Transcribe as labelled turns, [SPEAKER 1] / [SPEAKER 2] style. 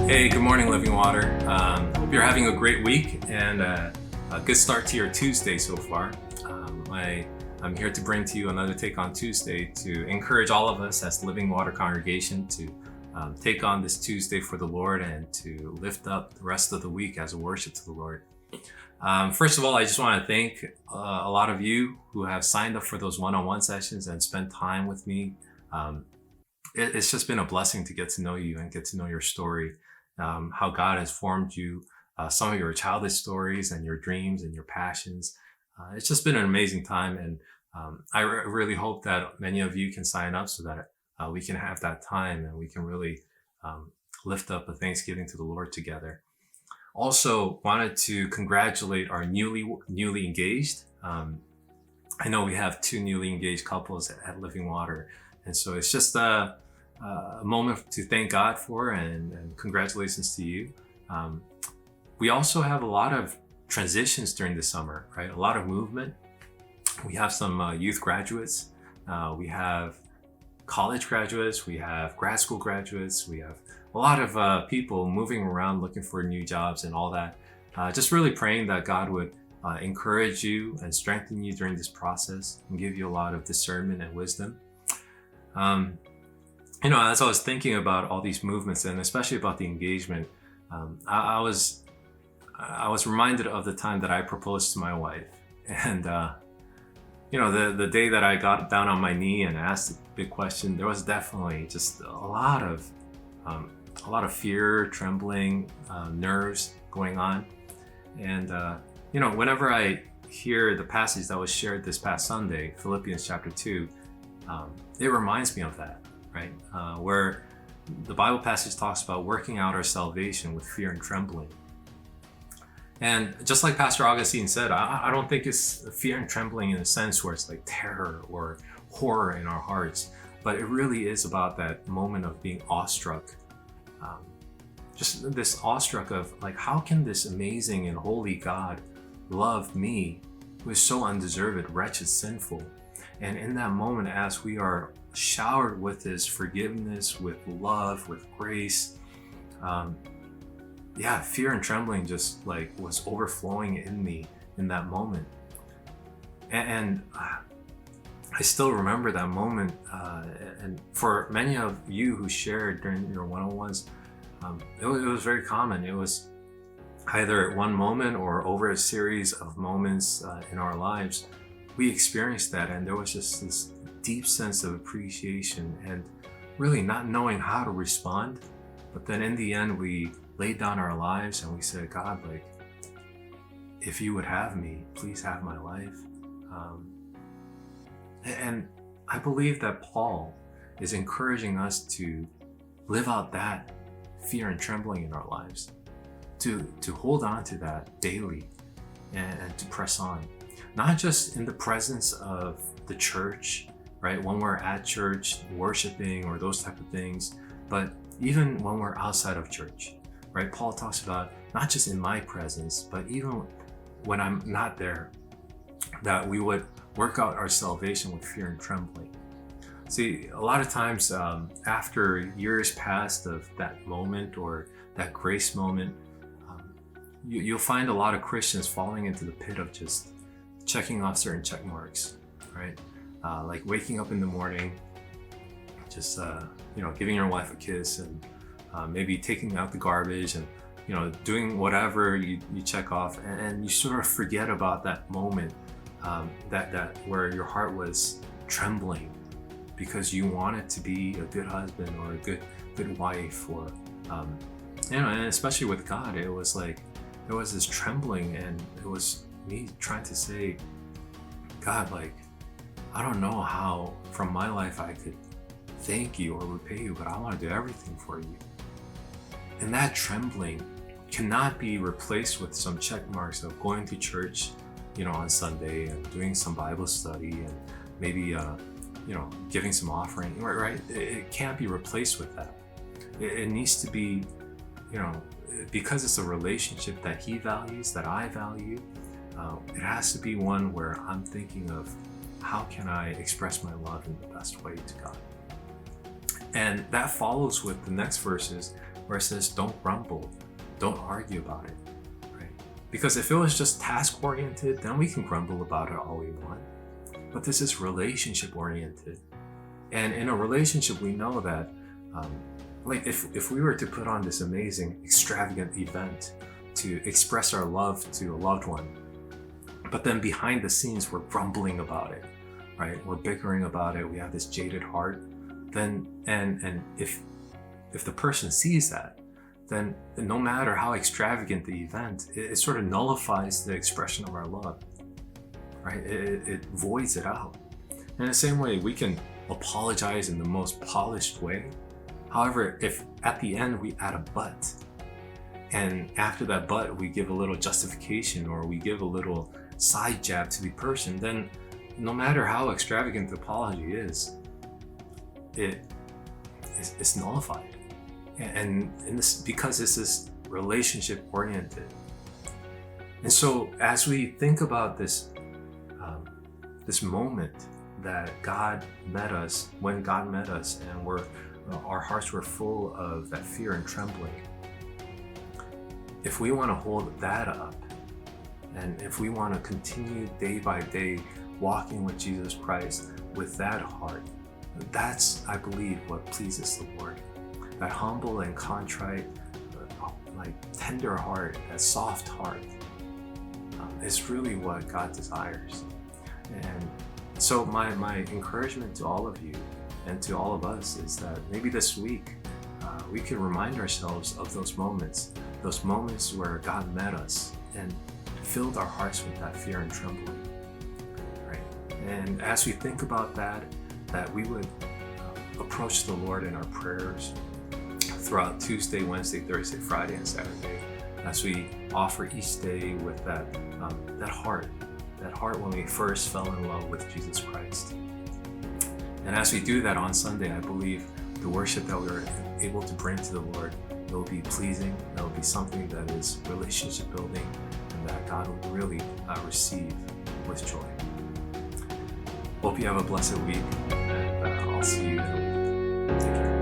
[SPEAKER 1] Hey, good morning, Living Water. Hope you're having a great week and a good start to your Tuesday so far. I'm here to bring to you another Take on Tuesday to encourage all of us as Living Water congregation to take on this Tuesday for the Lord and to lift up the rest of the week as a worship to the Lord. First of all, I just want to thank a lot of you who have signed up for those one-on-one sessions and spent time with me. It's just been a blessing to get to know you and get to know your story. How God has formed you, some of your childish stories and your dreams and your passions. It's just been an amazing time, and I really hope that many of you can sign up so that we can have that time and we can really lift up a thanksgiving to the Lord together. Also, wanted to congratulate our newly engaged. I know we have two newly engaged couples at Living Water, and so it's just a moment to thank God for, and congratulations to you. We also have a lot of transitions during the summer, right? A lot of movement. We have some youth graduates. We have college graduates. We have grad school graduates. We have a lot of people moving around looking for new jobs and all that. Just really praying that God would encourage you and strengthen you during this process and give you a lot of discernment and wisdom. As I was thinking about all these movements and especially about the engagement, I was reminded of the time that I proposed to my wife, and the day that I got down on my knee and asked the big question, there was definitely just a lot of fear, trembling, nerves going on, and whenever I hear the passage that was shared this past Sunday, Philippians chapter 2, it reminds me of that. Right? Where the Bible passage talks about working out our salvation with fear and trembling. And just like Pastor Augustine said, I don't think it's fear and trembling in a sense where it's like terror or horror in our hearts, but it really is about that moment of being awestruck. Just this awestruck of like, how can this amazing and holy God love me who is so undeserved, wretched, sinful? And in that moment, as we are showered with his forgiveness, with love, with grace, fear and trembling just like was overflowing in me in that moment. And I still remember that moment. And for many of you who shared during your one-on-ones, it was very common. It was either at one moment or over a series of moments in our lives. We experienced that, and there was just this deep sense of appreciation and really not knowing how to respond. But then in the end, we laid down our lives and we said, God, like, if you would have me, please have my life. And I believe that Paul is encouraging us to live out that fear and trembling in our lives, to hold on to that daily and to press on. Not just in the presence of the church, right? When we're at church worshiping or those type of things, but even when we're outside of church, right? Paul talks about not just in my presence, but even when I'm not there, that we would work out our salvation with fear and trembling. See, a lot of times after years past of that moment or that grace moment, you'll find a lot of Christians falling into the pit of just checking off certain check marks, right? Like waking up in the morning, just giving your wife a kiss, and maybe taking out the garbage, and doing whatever you check off, and you sort of forget about that moment that where your heart was trembling because you wanted to be a good husband or a good wife, or and especially with God, it was like there was this trembling, and it was me trying to say, God, like, I don't know how from my life I could thank you or repay you, but I want to do everything for you. And that trembling cannot be replaced with some check marks of going to church, on Sunday and doing some Bible study and maybe, giving some offering, right? It can't be replaced with that. It needs to be, because it's a relationship that he values, that I value. It has to be one where I'm thinking of how can I express my love in the best way to God. And that follows with the next verses where it says, don't grumble, don't argue about it, right? Because if it was just task-oriented, then we can grumble about it all we want. But this is relationship-oriented. And in a relationship, we know that, like if we were to put on this amazing, extravagant event to express our love to a loved one, but then behind the scenes, we're grumbling about it, right? We're bickering about it. We have this jaded heart. Then, and if the person sees that, then no matter how extravagant the event, it sort of nullifies the expression of our love, right? It voids it out. In the same way, we can apologize in the most polished way. However, if at the end we add a but, and after that but we give a little justification or we give a little side jab to the person, then no matter how extravagant the apology is, it's nullified. And this, because this is relationship oriented. And so as we think about this moment that God met us, when God met us, and our hearts were full of that fear and trembling, if we want to hold that up, and if we want to continue day by day walking with Jesus Christ with that heart, that's, I believe, what pleases the Lord. That humble and contrite, like tender heart, that soft heart, is really what God desires. And so my encouragement to all of you and to all of us is that maybe this week we can remind ourselves of those moments where God met us and filled our hearts with that fear and trembling, right? And as we think about that we would approach the Lord in our prayers throughout Tuesday, Wednesday, Thursday, Friday, and Saturday, as we offer each day with that heart when we first fell in love with Jesus Christ. And as we do that on Sunday, I believe the worship that we're able to bring to the Lord will be pleasing, that will be something that is relationship building, and that God will really receive with joy. Hope you have a blessed week, and I'll see you in a week. Take care.